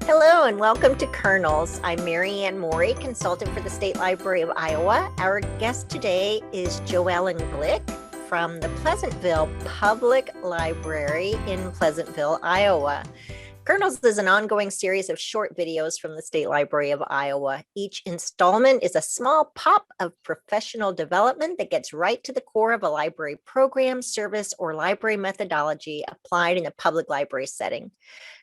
Hello and welcome to Kernels. I'm Maryann Mori, consultant for the State Library of Iowa. Our guest today is JoEllen Glick from the Pleasantville Public Library in Pleasantville, Iowa. Kernels is an ongoing series of short videos from the State Library of Iowa. Each installment is a small pop of professional development that gets right to the core of a library program, service, or library methodology applied in a public library setting.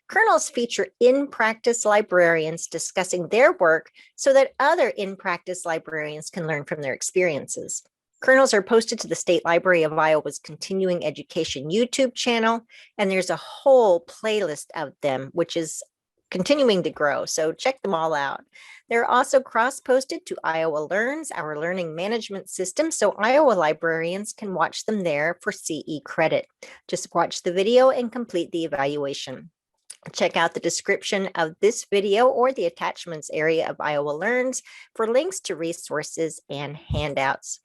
Kernels feature in-practice librarians discussing their work so that other in-practice librarians can learn from their experiences. Kernels are posted to the State Library of Iowa's Continuing Education YouTube channel, and there's a whole playlist of them, which is continuing to grow, so check them all out. They're also cross-posted to Iowa Learns, our learning management system, so Iowa librarians can watch them there for CE credit. Just watch the video and complete the evaluation. Check out the description of this video or the attachments area of Iowa Learns for links to resources and handouts.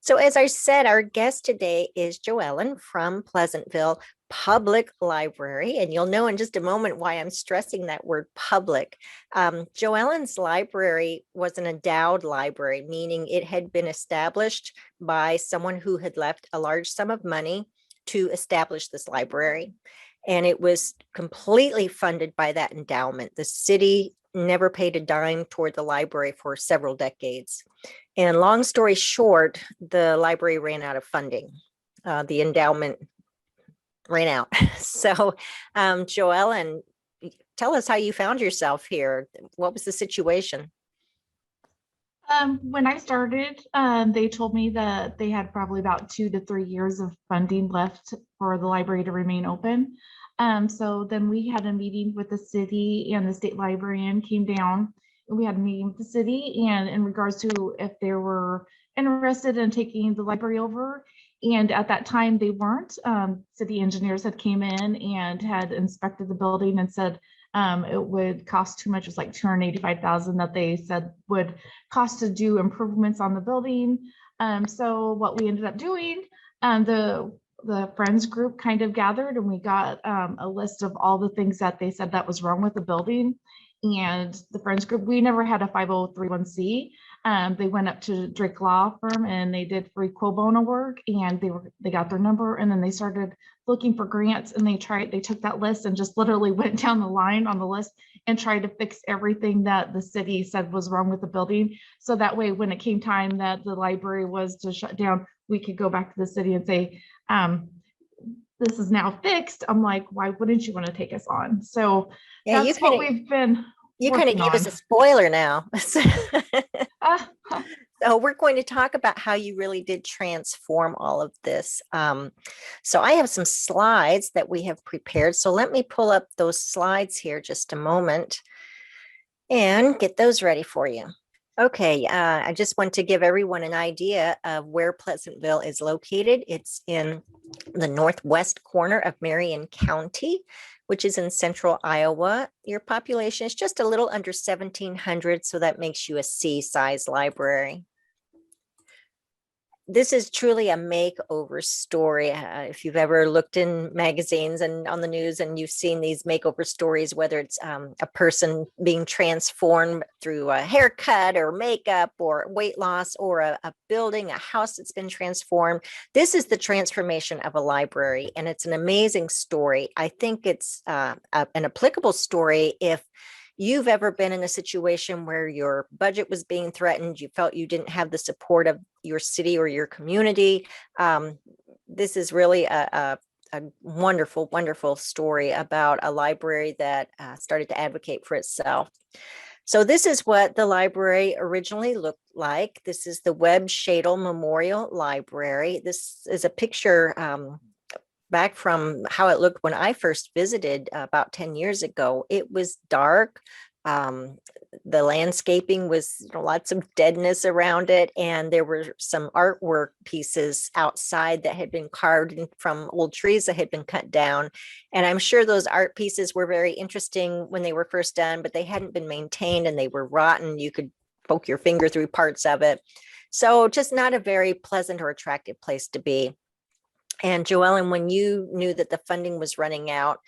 So as I said, our guest today is JoEllen from Pleasantville Public Library, and you'll know in just a moment why I'm stressing that word public. JoEllen's library was an endowed library, meaning it had been established by someone who had left a large sum of money to establish this library. And it was completely funded by that endowment. The city never paid a dime toward the library for several decades. And long story short, the library ran out of funding. The endowment ran out. So JoEllen, tell us how you found yourself here. What was the situation? When I started, they told me that they had probably about 2 to 3 years of funding left for the library to remain open. So then we had a meeting with the city, and the state librarian came down, and we had a meeting with the city and in regards to if they were interested in taking the library over. And at that time they weren't. City engineers had came in and had inspected the building and said it would cost too much. It was like $285,000 that they said would cost to do improvements on the building. So what we ended up doing, the friends group kind of gathered, and we got a list of all the things that they said that was wrong with the building. And the friends group, we never had a 503(c). They went up to Drake Law Firm and they did free pro bono work, and they got their number, and then they started looking for grants, and they took that list and just literally went down the line on the list and tried to fix everything that the city said was wrong with the building. So that way, when it came time that the library was to shut down, we could go back to the city and say, this is now fixed. I'm like, why wouldn't you want to take us on? So yeah, that's what we've been you kind of gave us a spoiler now. So we're going to talk about how you really did transform all of this. So I have some slides that we have prepared. So let me pull up those slides here just a moment and get those ready for you. Okay, I just want to give everyone an idea of where Pleasantville is located. It's in the northwest corner of Maryann County, which is in central Iowa. Your population is just a little under 1,700, so that makes you a C-size library. This is truly a makeover story. If you've ever looked in magazines and on the news and you've seen these makeover stories, whether it's a person being transformed through a haircut or makeup or weight loss, or a building, a house that's been transformed, this is the transformation of a library. And it's an amazing story. I think it's an applicable story if you've ever been in a situation where your budget was being threatened, you felt you didn't have the support of your city or your community. This is really a wonderful, wonderful story about a library that started to advocate for itself. So this is what the library originally looked like. This is the Webb Shadle Memorial Library. This is a picture back from how it looked when I first visited about 10 years ago. It was dark. The landscaping was lots of deadness around it, and there were some artwork pieces outside that had been carved from old trees that had been cut down. And I'm sure those art pieces were very interesting when they were first done, but they hadn't been maintained and they were rotten. You could poke your finger through parts of it. So just not a very pleasant or attractive place to be. And JoEllen, when you knew that the funding was running out,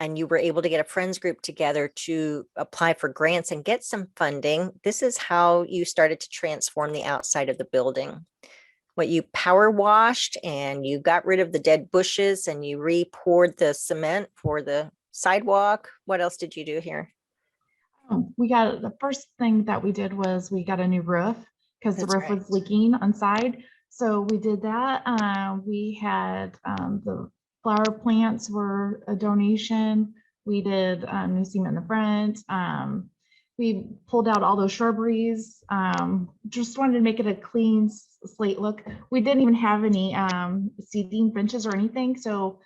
and you were able to get a friends group together to apply for grants and get some funding. This is how you started to transform the outside of the building. What you power washed and you got rid of the dead bushes and you re-poured the cement for the sidewalk. What else did you do here? We got the first thing that we did was we got a new roof because the That's roof right. was leaking on side. So we did that. We had the flower plants were a donation. We did new cement in the front. We pulled out all those shrubberies. Just wanted to make it a clean slate look. We didn't even have any seating benches or anything. So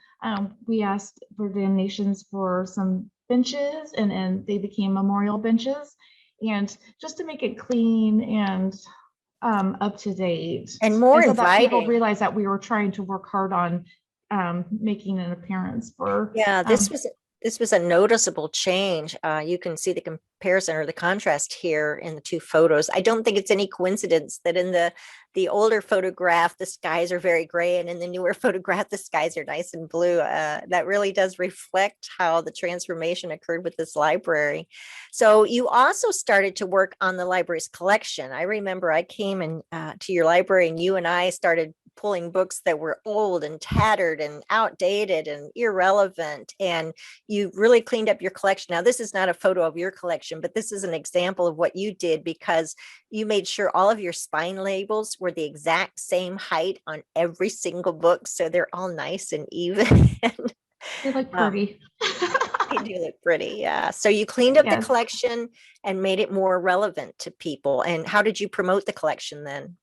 we asked for donations for some benches and they became memorial benches. And just to make it clean and up to date. And more And so that people inviting. realize that we were trying to work hard on making an appearance for. Yeah, this was a noticeable change. You can see the comparison or the contrast here in the two photos. I don't think it's any coincidence that in the older photograph, the skies are very gray, and in the newer photograph, the skies are nice and blue. That really does reflect how the transformation occurred with this library. So you also started to work on the library's collection. I remember I came in to your library and you and I started pulling books that were old and tattered and outdated and irrelevant, and you really cleaned up your collection. Now, this is not a photo of your collection, but this is an example of what you did because you made sure all of your spine labels were the exact same height on every single book, so they're all nice and even. They look pretty. They do look pretty, yeah. So you cleaned up the Yes. collection and made it more relevant to people. And how did you promote the collection then?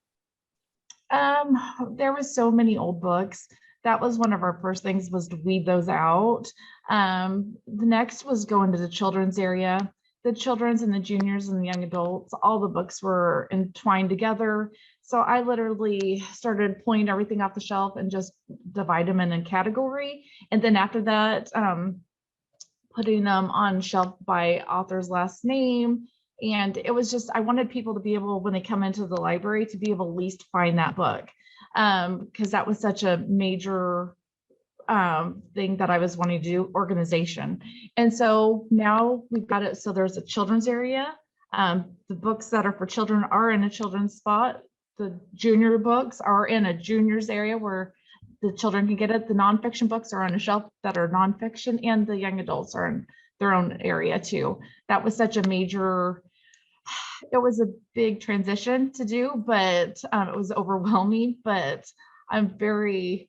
There was so many old books. That was one of our first things was to weed those out. The next was going to the children's area. The children's and the juniors and the young adults, all the books were entwined together. So I literally started pulling everything off the shelf and just divide them in a category. And then after that, putting them on shelf by author's last name. And it was just, I wanted people to be able, when they come into the library, to be able to at least find that book. Because that was such a major thing that I was wanting to do, organization. And so now we've got it. So there's a children's area. The books that are for children are in a children's spot. The junior books are in a juniors area where the children can get it. The nonfiction books are on a shelf that are nonfiction, and the young adults are in their own area too. That was such a major, it was a big transition to do, but it was overwhelming, but I'm very,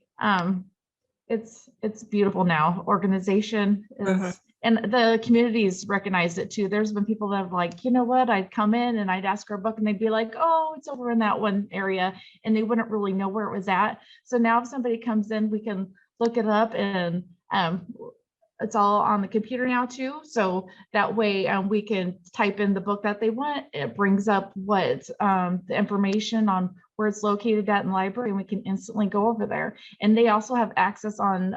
it's beautiful now. Organization is, and the communities recognized it too. There's been people that have like, you know what, I'd come in and I'd ask for a book and they'd be like, oh, it's over in that one area. And they wouldn't really know where it was at. So now if somebody comes in, we can look it up, and it's all on the computer now too. So that way we can type in the book that they want. It brings up what the information on where it's located at in the library, and we can instantly go over there. And they also have access on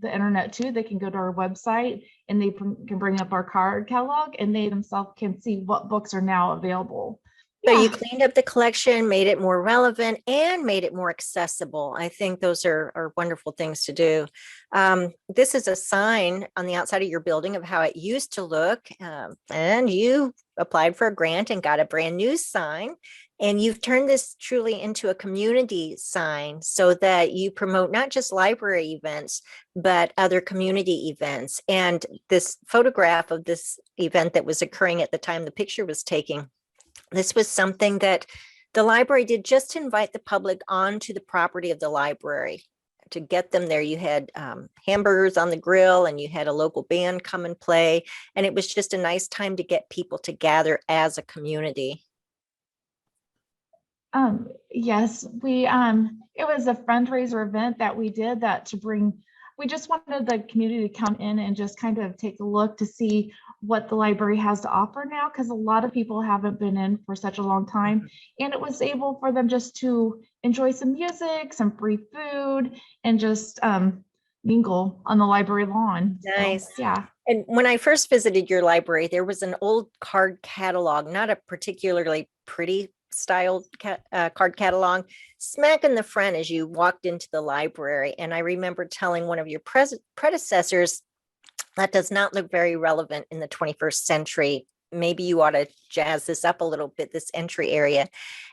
the internet too. They can go to our website and they can bring up our card catalog, and they themselves can see what books are now available. So you cleaned up the collection, made it more relevant, and made it more accessible. I think those are wonderful things to do. This is a sign on the outside of your building of how it used to look. And you applied for a grant and got a brand new sign. And you've turned this truly into a community sign so that you promote not just library events, but other community events. And this photograph of this event that was occurring at the time the picture was taken, this was something that the library did just to invite the public onto the property of the library. To get them there, you had hamburgers on the grill and you had a local band come and play. And it was just a nice time to get people to gather as a community. Yes, it was a fundraiser event that we did that to bring, we just wanted the community to come in and just kind of take a look to see what the library has to offer now, because a lot of people haven't been in for such a long time, and it was able for them just to enjoy some music, some free food, and just mingle on the library lawn. Nice. So, yeah. And when I first visited your library, there was an old card catalog, not a particularly pretty styled card catalog, smack in the front as you walked into the library. And I remember telling one of your predecessors, That does not look very relevant in the 21st century. Maybe you ought to jazz this up a little bit, this entry area.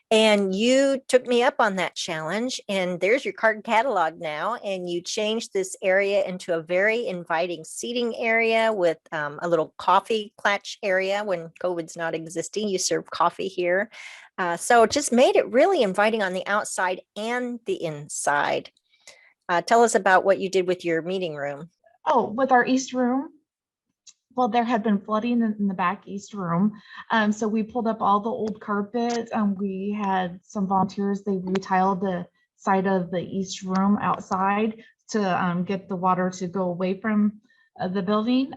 And you took me up on that challenge, and there's your card catalog now. And you changed this area into a very inviting seating area with a little coffee clutch area. When COVID's not existing, you serve coffee here. So it just made it really inviting on the outside and the inside. Tell us about what you did with your meeting room. Oh, with our East Room, well, there had been flooding in the back East Room. So we pulled up all the old carpet. We had some volunteers, they retiled the side of the East Room outside to get the water to go away from the building.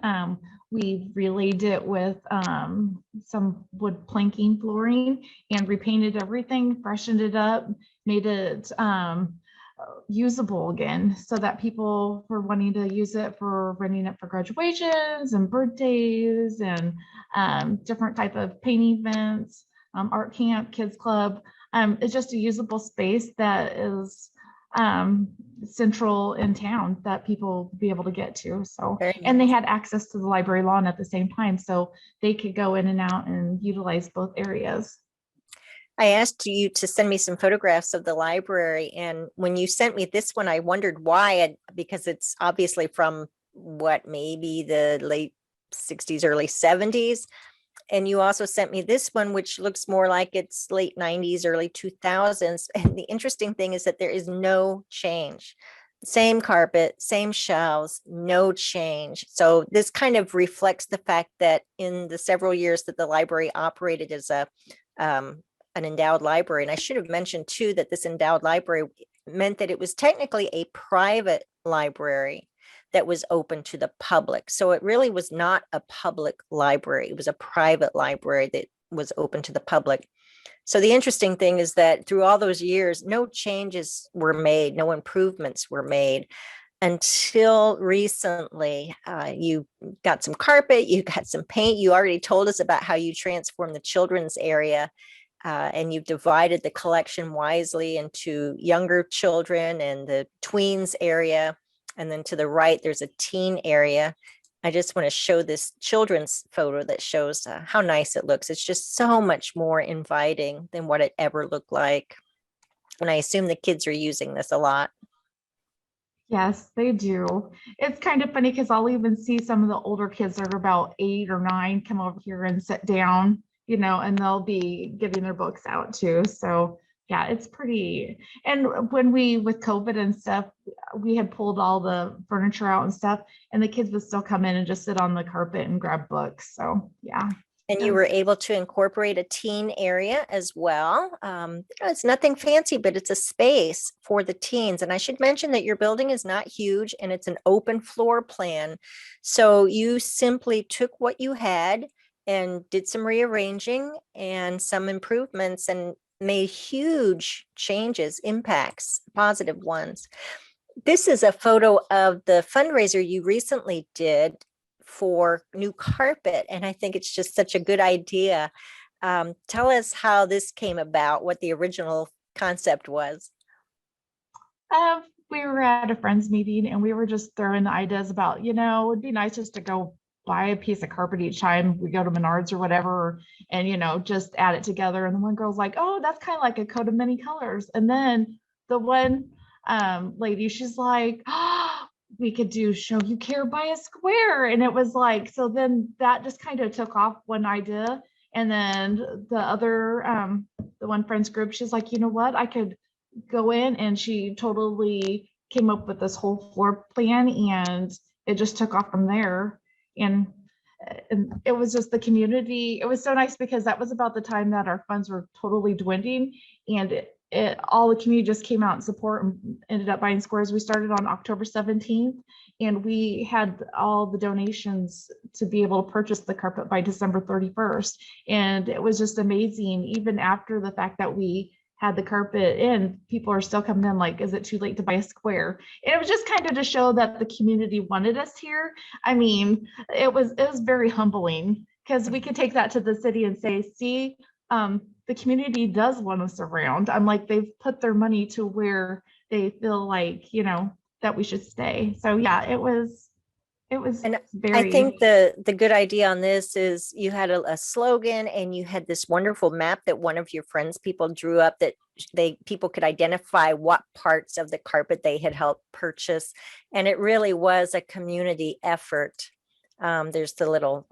We relayed it with some wood planking flooring and repainted everything, freshened it up, made it usable again, so that people were wanting to use it for renting it for graduations and birthdays and different type of painting events, art camp, kids club. It's just a usable space that is central in town that people be able to get to. So, and they had access to the library lawn at the same time, so they could go in and out and utilize both areas. I asked you to send me some photographs of the library. And when you sent me this one, I wondered why, because it's obviously from what, maybe the late 60s, early 70s. And you also sent me this one, which looks more like it's late 90s, early 2000s. And the interesting thing is that there is no change. Same carpet, same shelves, no change. So this kind of reflects the fact that in the several years that the library operated as an endowed library. And I should have mentioned too that this endowed library meant that it was technically a private library that was open to the public. So it really was not a public library. It was a private library that was open to the public. So the interesting thing is that through all those years, no changes were made, no improvements were made until recently. You got some carpet, you got some paint. You already told us about how you transformed the children's area. And you've divided the collection wisely into younger children and the tweens area. And then to the right, there's a teen area. I just want to show this children's photo that shows how nice it looks. It's just so much more inviting than what it ever looked like. And I assume the kids are using this a lot. Yes, they do. It's kind of funny because I'll even see some of the older kids that are about 8 or 9 come over here and sit down, and they'll be getting their books out too. So yeah, it's pretty. And when with COVID and stuff, we had pulled all the furniture out and stuff, and the kids would still come in and just sit on the carpet and grab books. So yeah. And you were able to incorporate a teen area as well. It's nothing fancy, but it's a space for the teens. And I should mention that your building is not huge and it's an open floor plan. So you simply took what you had and did some rearranging and some improvements and made huge changes, impacts, positive ones. This is a photo of the fundraiser you recently did for new carpet. And I think it's just such a good idea. Tell us how this came about, what the original concept was. We were at a friend's meeting and we were just throwing the ideas about, it would be nice just to go buy a piece of carpet each time we go to Menards or whatever, and just add it together. And the one girl's like, oh, that's kind of like a coat of many colors. And then the one lady, she's like, oh, we could do show you care by a square. And it was like, so then that just kind of took off one idea. And then the other, the one friend's group, she's like, you know what, I could go in, and she totally came up with this whole floor plan, and it just took off from there. And it was just the community. It was so nice because that was about the time that our funds were totally dwindling, and all the community just came out and support and ended up buying squares. We started on October 17th, and we had all the donations to be able to purchase the carpet by December 31st. And it was just amazing. Even after the fact that we had the carpet in, people are still coming in like, is it too late to buy a square? And it was just kind of to show that the community wanted us here. I mean, it was very humbling because we could take that to the city and say, see, the community does want us around. I'm like, they've put their money to where they feel like, that we should stay. So yeah, it was It was And I very, think the good idea on this is you had a slogan and you had this wonderful map that one of your friends people drew up that people could identify what parts of the carpet they had helped purchase. And it really was a community effort. There's the little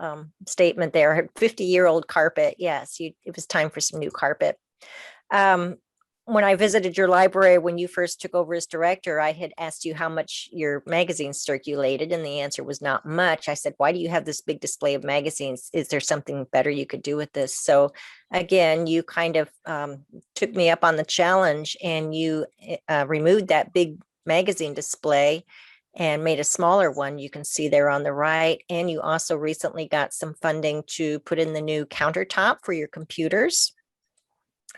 statement there, 50-year-old carpet. Yes, it was time for some new carpet. Um, when I visited your library when you first took over as director, I had asked you how much your magazines circulated, and the answer was not much. I said, why do you have this big display of magazines? Is there something better you could do with this? So again, you kind of took me up on the challenge, and you removed that big magazine display and made a smaller one. You can see there on the right. And you also recently got some funding to put in the new countertop for your computers.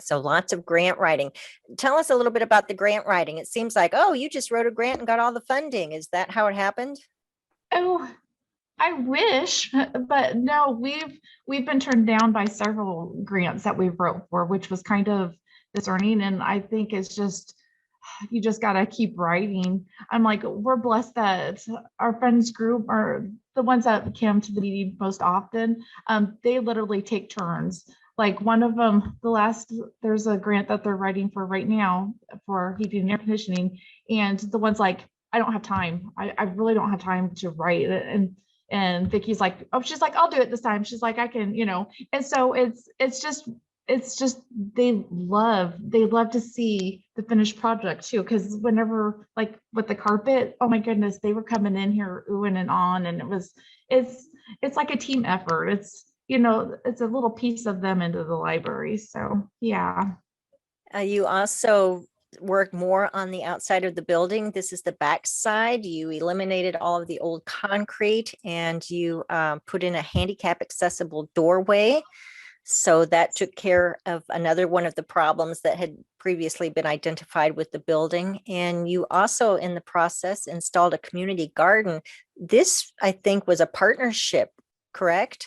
So lots of grant writing. Tell us a little bit about the grant writing. It seems like, oh, you just wrote a grant and got all the funding. Is that how it happened? oh, I wish, but no, we've been turned down by several grants that we've wrote for, which was kind of discerning. And I think it's just you just gotta keep writing. I'm like, we're blessed that our friends group are the ones that come to the meeting most often. They literally take turns. Like one of them, there's a grant that they're writing for right now for heating and air conditioning. And the one's like, I don't have time. I really don't have time to write. And Vicky's like, oh, she's like, I'll do it this time. She's like, I can, and so it's just they love to see the finished project too, because whenever like with the carpet, oh my goodness, they were coming in here oohing and on, and it's like a team effort. It's a little piece of them into the library. So yeah. You also worked more on the outside of the building. This is the back side. You eliminated all of the old concrete and you put in a handicap accessible doorway. So that took care of another one of the problems that had previously been identified with the building. And you also, in the process, installed a community garden. This, I think, was a partnership, correct?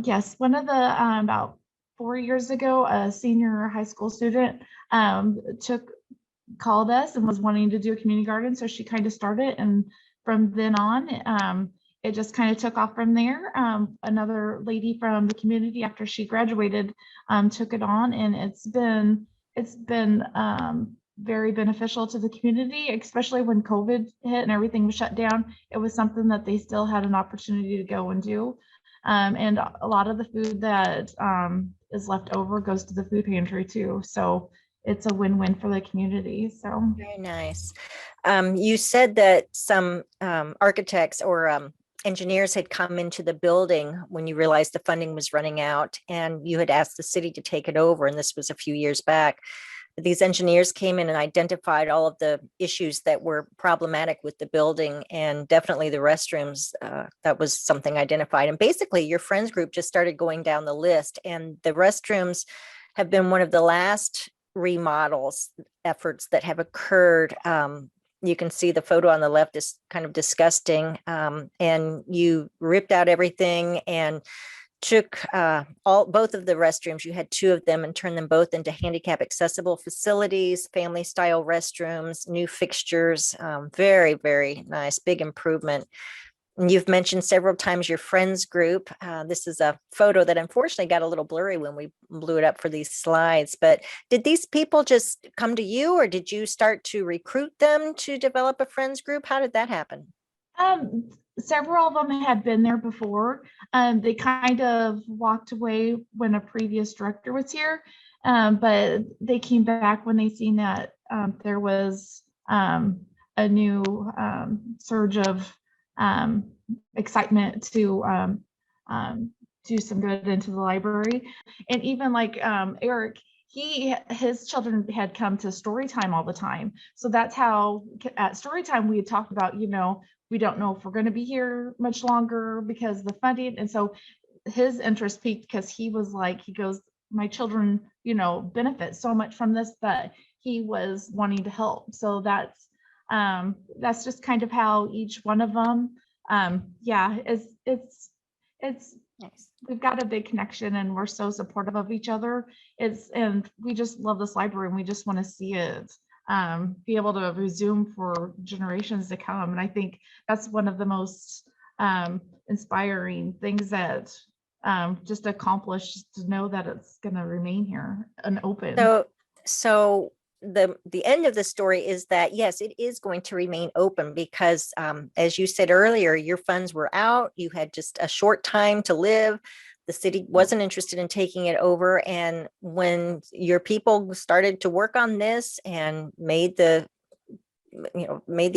Yes, one of the about 4 years ago, a senior high school student called us and was wanting to do a community garden, so she kind of started, and from then on, it just kind of took off from there. Another lady from the community, after she graduated, took it on, and it's been very beneficial to the community, especially when COVID hit and everything was shut down. It was something that they still had an opportunity to go and do. And a lot of the food that is left over goes to the food pantry too. So it's a win-win for the community. So Very nice. You said that some architects or engineers had come into the building when you realized the funding was running out, and you had asked the city to take it over. And this was a few years back. These engineers came in and identified all of the issues that were problematic with the building, and definitely the restrooms. That was something identified. And basically, your friends group just started going down the list, and the restrooms have been one of the last remodels efforts that have occurred. You can see the photo on the left is kind of disgusting. And you ripped out everything and took both of the restrooms. You had two of them and turned them both into handicap accessible facilities, family style restrooms, new fixtures. Very, very nice, big improvement. And you've mentioned several times your friends group. This is a photo that unfortunately got a little blurry when we blew it up for these slides. But did these people just come to you, or did you start to recruit them to develop a friends group? How did that happen? Several of them had been there before. They kind of walked away when a previous director was here, but they came back when they seen that there was a new surge of excitement to do some good into the library. And even like Eric, his children had come to story time all the time. So that's how at story time we had talked about, we don't know if we're going to be here much longer because of the funding. And so his interest peaked because he goes, my children, benefit so much from this that he was wanting to help. So that's just kind of how each one of them, yeah, it's Nice. we've got a big connection and we're so supportive of each other. And we just love this library and we just want to see it be able to resume for generations to come. And I think that's one of the most inspiring things that just accomplished, to know that it's going to remain here and open. So the end of the story is that, yes, it is going to remain open because, as you said earlier, your funds were out. You had just a short time to live. The city wasn't interested in taking it over. And when your people started to work on this and made the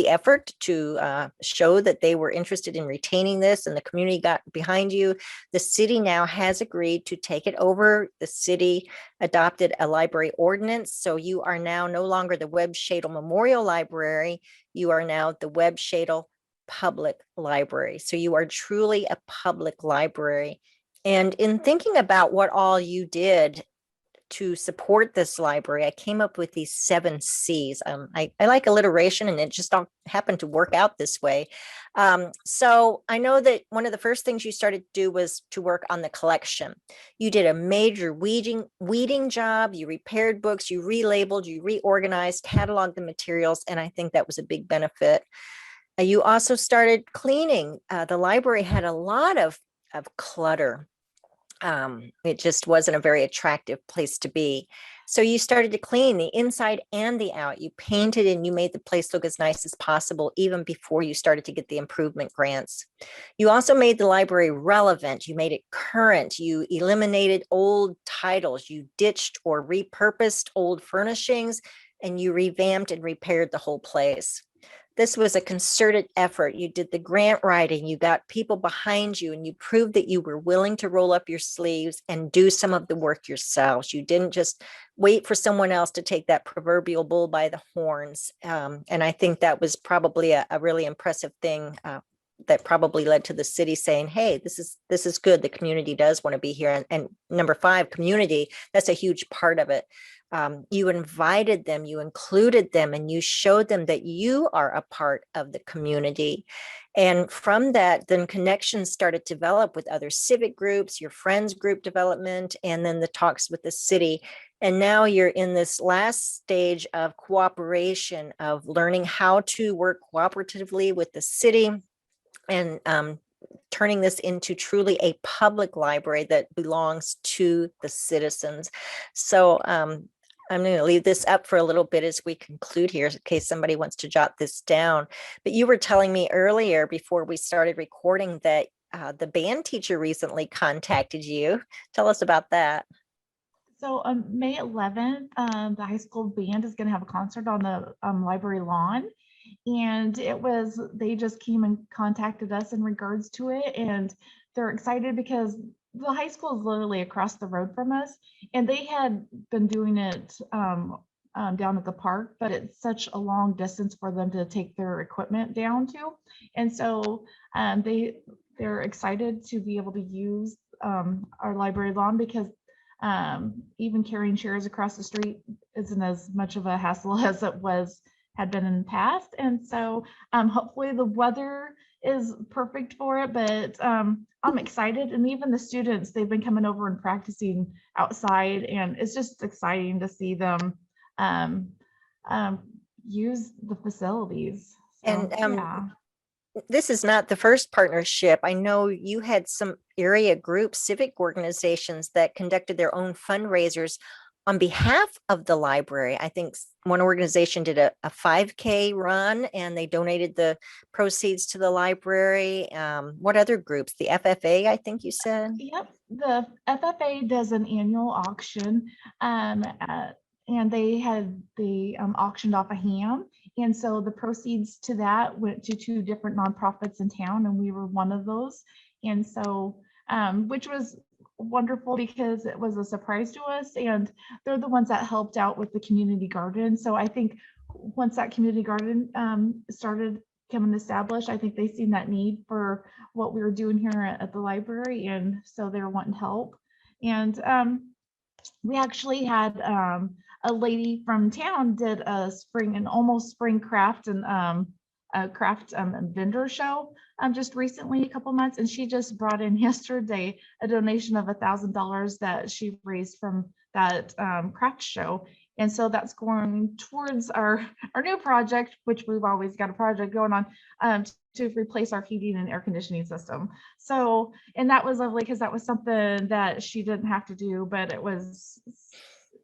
effort to show that they were interested in retaining this, and the community got behind you, the city now has agreed to take it over. The city adopted a library ordinance. So you are now no longer the Webb Shadle Memorial Library. You are now the Webb Shadle Public Library. So you are truly a public library. And in thinking about what all you did to support this library, I came up with these 7 C's. I like alliteration, and it just all happened to work out this way. So I know that one of the first things you started to do was to work on the collection. You did a major weeding job. You repaired books, you relabeled, you reorganized, cataloged the materials, and I think that was a big benefit. You also started cleaning. The library had a lot of clutter. It just wasn't a very attractive place to be. So you started to clean the inside and the out. You painted and you made the place look as nice as possible, even before you started to get the improvement grants. You also made the library relevant. You made it current. You eliminated old titles. You ditched or repurposed old furnishings, and you revamped and repaired the whole place. This was a concerted effort. You did the grant writing, you got people behind you, and you proved that you were willing to roll up your sleeves and do some of the work yourselves. You didn't just wait for someone else to take that proverbial bull by the horns. And I think that was probably a really impressive thing that probably led to the city saying, hey, this is good. The community does want to be here. And number 5, community, that's a huge part of it. You invited them, you included them, and you showed them that you are a part of the community. And from that, then connections started to develop with other civic groups, your friends group development, and then the talks with the city. And now you're in this last stage of cooperation, of learning how to work cooperatively with the city, and turning this into truly a public library that belongs to the citizens. So I'm going to leave this up for a little bit as we conclude here, in case somebody wants to jot this down. But you were telling me earlier, before we started recording, that the band teacher recently contacted you. Tell us about that. So on May 11th, the high school band is going to have a concert on the library lawn. And they just came and contacted us in regards to it. And they're excited because the high school is literally across the road from us. And they had been doing it down at the park, but it's such a long distance for them to take their equipment down to. And so they're excited to be able to use our library lawn, because even carrying chairs across the street isn't as much of a hassle as it had been in the past. And so hopefully the weather is perfect for it, but I'm excited. And even the students, they've been coming over and practicing outside, and it's just exciting to see them use the facilities. So, And yeah. This is not the first partnership. I know you had some area groups, civic organizations that conducted their own fundraisers on behalf of the library. I think one organization did a 5K run, and they donated the proceeds to the library. What other groups? The FFA, I think you said? Yep, the FFA does an annual auction, and they auctioned off a ham. And so the proceeds to that went to 2 different nonprofits in town, and we were one of those. And so, which was wonderful because it was a surprise to us, and they're the ones that helped out with the community garden. So I think once that community garden started becoming established, I think they seen that need for what we were doing here at the library, and so they're wanting help. And we actually had a lady from town did a almost spring craft and vendor show just recently, a couple months, and she just brought in yesterday a donation of $1,000 that she raised from that craft show. And so that's going towards our new project, which we've always got a project going on, to replace our heating and air conditioning system. So, and that was lovely because that was something that she didn't have to do, but it was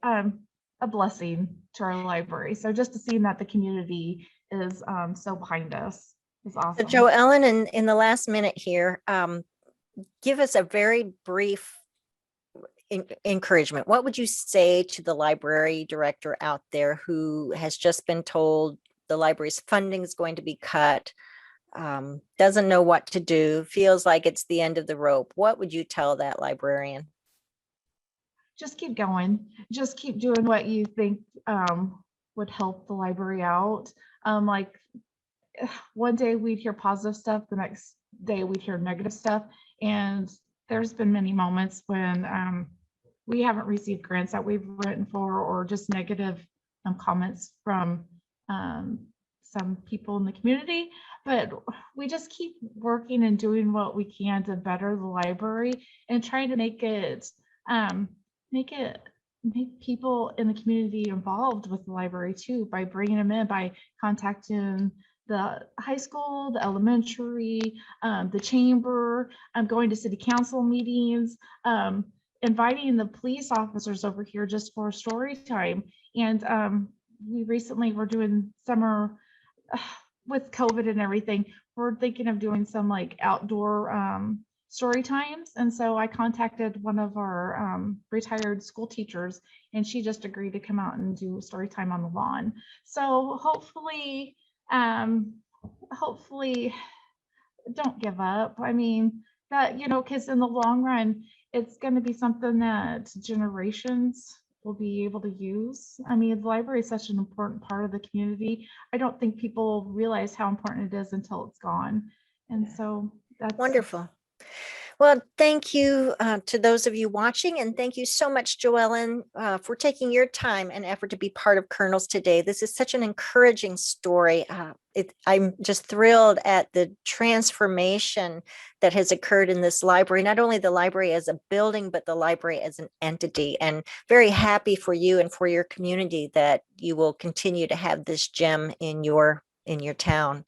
a blessing to our library. So just to see that the community is so behind us is So awesome. JoEllen, in the last minute here, give us a very brief encouragement. What would you say to the library director out there who has just been told the library's funding is going to be cut, doesn't know what to do, feels like it's the end of the rope? What would you tell that librarian? Just keep going. Just keep doing what you think would help the library out. Like one day we'd hear positive stuff, the next day we'd hear negative stuff. And there's been many moments when we haven't received grants that we've written for, or just negative comments from some people in the community. But we just keep working and doing what we can to better the library and trying to make people in the community involved with the library too, by bringing them in, by contacting the high school, the elementary, the chamber, going to city council meetings, inviting the police officers over here just for story time. And we recently were doing summer with COVID and everything. We're thinking of doing some like outdoor story times. And so I contacted one of our retired school teachers, and she just agreed to come out and do story time on the lawn. So hopefully don't give up. I mean, that, because in the long run, it's going to be something that generations will be able to use. I mean, the library is such an important part of the community. I don't think people realize how important it is until it's gone. And so that's wonderful. Well, thank you to those of you watching, and thank you so much, JoEllen, for taking your time and effort to be part of Kernels today. This is such an encouraging story. I'm just thrilled at the transformation that has occurred in this library, not only the library as a building, but the library as an entity, and very happy for you and for your community that you will continue to have this gem in your town.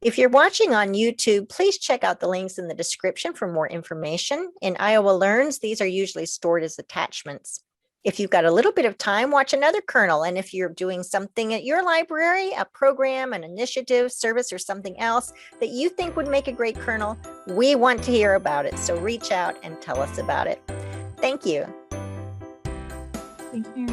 If you're watching on YouTube, please check out the links in the description for more information. In Iowa Learns, these are usually stored as attachments. If you've got a little bit of time, watch another kernel. And if you're doing something at your library, a program, an initiative, service, or something else that you think would make a great kernel, we want to hear about it. So reach out and tell us about it. Thank you. Thank you.